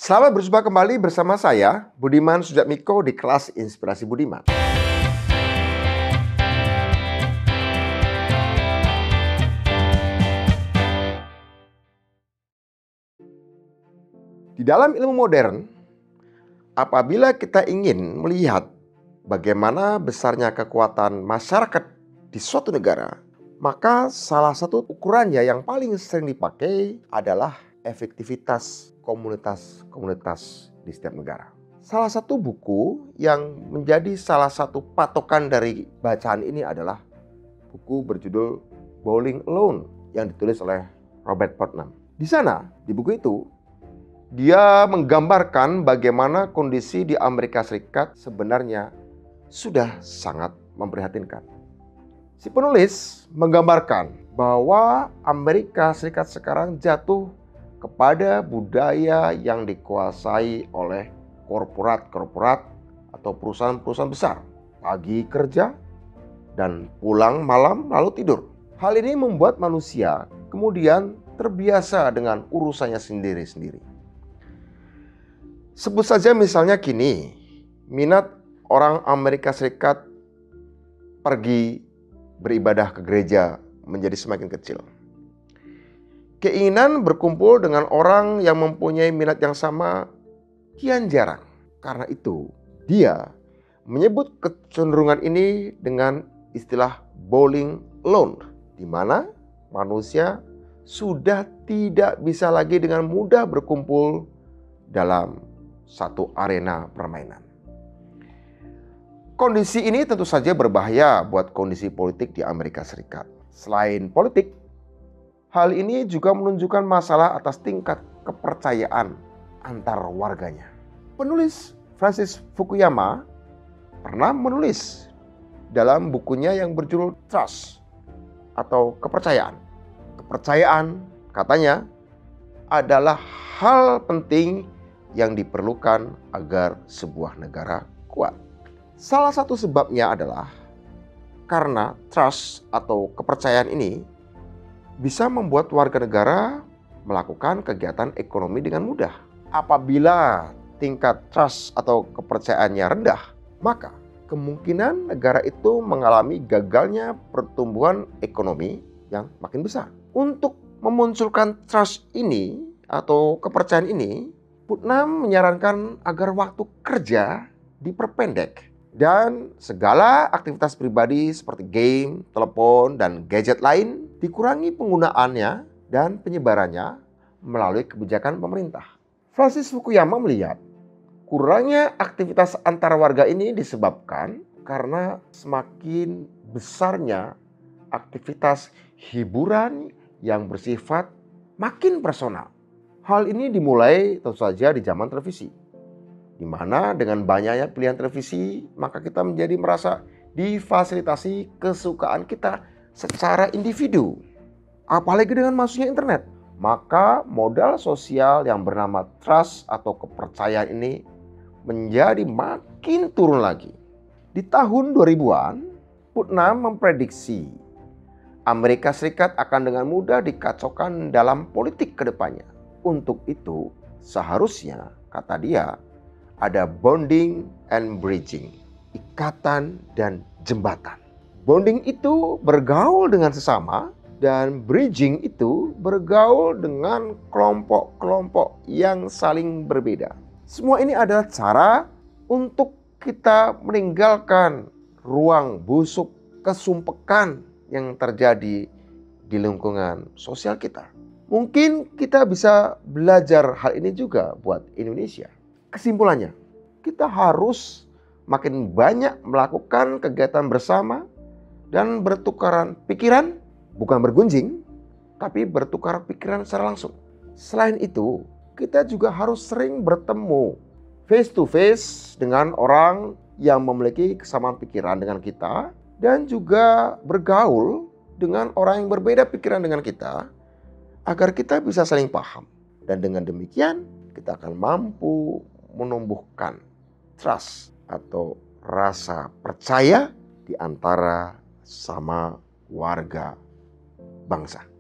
Selamat berjumpa kembali bersama saya, Budiman Sujatmiko di kelas Inspirasi Budiman. Di dalam ilmu modern, apabila kita ingin melihat bagaimana besarnya kekuatan masyarakat di suatu negara, maka salah satu ukurannya yang paling sering dipakai adalah efektivitas komunitas-komunitas di setiap negara. Salah satu buku yang menjadi salah satu patokan dari bacaan ini adalah buku berjudul Bowling Alone yang ditulis oleh Robert Putnam. Di sana, di buku itu, dia menggambarkan bagaimana kondisi di Amerika Serikat sebenarnya sudah sangat memprihatinkan. Si penulis menggambarkan bahwa Amerika Serikat sekarang jatuh kepada budaya yang dikuasai oleh korporat-korporat atau perusahaan-perusahaan besar. Pagi kerja dan pulang malam lalu tidur. Hal ini membuat manusia kemudian terbiasa dengan urusannya sendiri-sendiri. Sebut saja misalnya kini, minat orang Amerika Serikat pergi beribadah ke gereja menjadi semakin kecil. Keinginan berkumpul dengan orang yang mempunyai minat yang sama kian jarang. Karena itu, dia menyebut kecenderungan ini dengan istilah bowling alone, di mana manusia sudah tidak bisa lagi dengan mudah berkumpul dalam satu arena permainan. Kondisi ini tentu saja berbahaya buat kondisi politik di Amerika Serikat. Selain politik, hal ini juga menunjukkan masalah atas tingkat kepercayaan antar warganya. Penulis Francis Fukuyama pernah menulis dalam bukunya yang berjudul Trust atau kepercayaan. Kepercayaan, katanya, adalah hal penting yang diperlukan agar sebuah negara kuat. Salah satu sebabnya adalah karena trust atau kepercayaan ini bisa membuat warga negara melakukan kegiatan ekonomi dengan mudah. Apabila tingkat trust atau kepercayaannya rendah, maka kemungkinan negara itu mengalami gagalnya pertumbuhan ekonomi yang makin besar. Untuk memunculkan trust ini atau kepercayaan ini, Putnam menyarankan agar waktu kerja diperpendek dan segala aktivitas pribadi seperti game, telepon, dan gadget lain dikurangi penggunaannya dan penyebarannya melalui kebijakan pemerintah. Francis Fukuyama melihat kurangnya aktivitas antar warga ini disebabkan karena semakin besarnya aktivitas hiburan yang bersifat makin personal. Hal ini dimulai tentu saja di zaman televisi, di mana dengan banyaknya pilihan televisi, maka kita menjadi merasa difasilitasi kesukaan kita secara individu. Apalagi dengan masuknya internet, maka modal sosial yang bernama trust atau kepercayaan ini menjadi makin turun lagi. Di tahun 2000-an, Putnam memprediksi Amerika Serikat akan dengan mudah dikacaukan dalam politik ke depannya. Untuk itu, seharusnya, kata dia, ada bonding and bridging, ikatan dan jembatan. Bonding itu bergaul dengan sesama, dan bridging itu bergaul dengan kelompok-kelompok yang saling berbeda. Semua ini adalah cara untuk kita meninggalkan ruang busuk kesumpekan yang terjadi di lingkungan sosial kita. Mungkin kita bisa belajar hal ini juga buat Indonesia. Kesimpulannya, kita harus makin banyak melakukan kegiatan bersama dan bertukaran pikiran, bukan bergunjing, tapi bertukar pikiran secara langsung. Selain itu, kita juga harus sering bertemu face to face dengan orang yang memiliki kesamaan pikiran dengan kita dan juga bergaul dengan orang yang berbeda pikiran dengan kita agar kita bisa saling paham. Dan dengan demikian, kita akan mampu menumbuhkan trust atau rasa percaya di antara sama warga bangsa.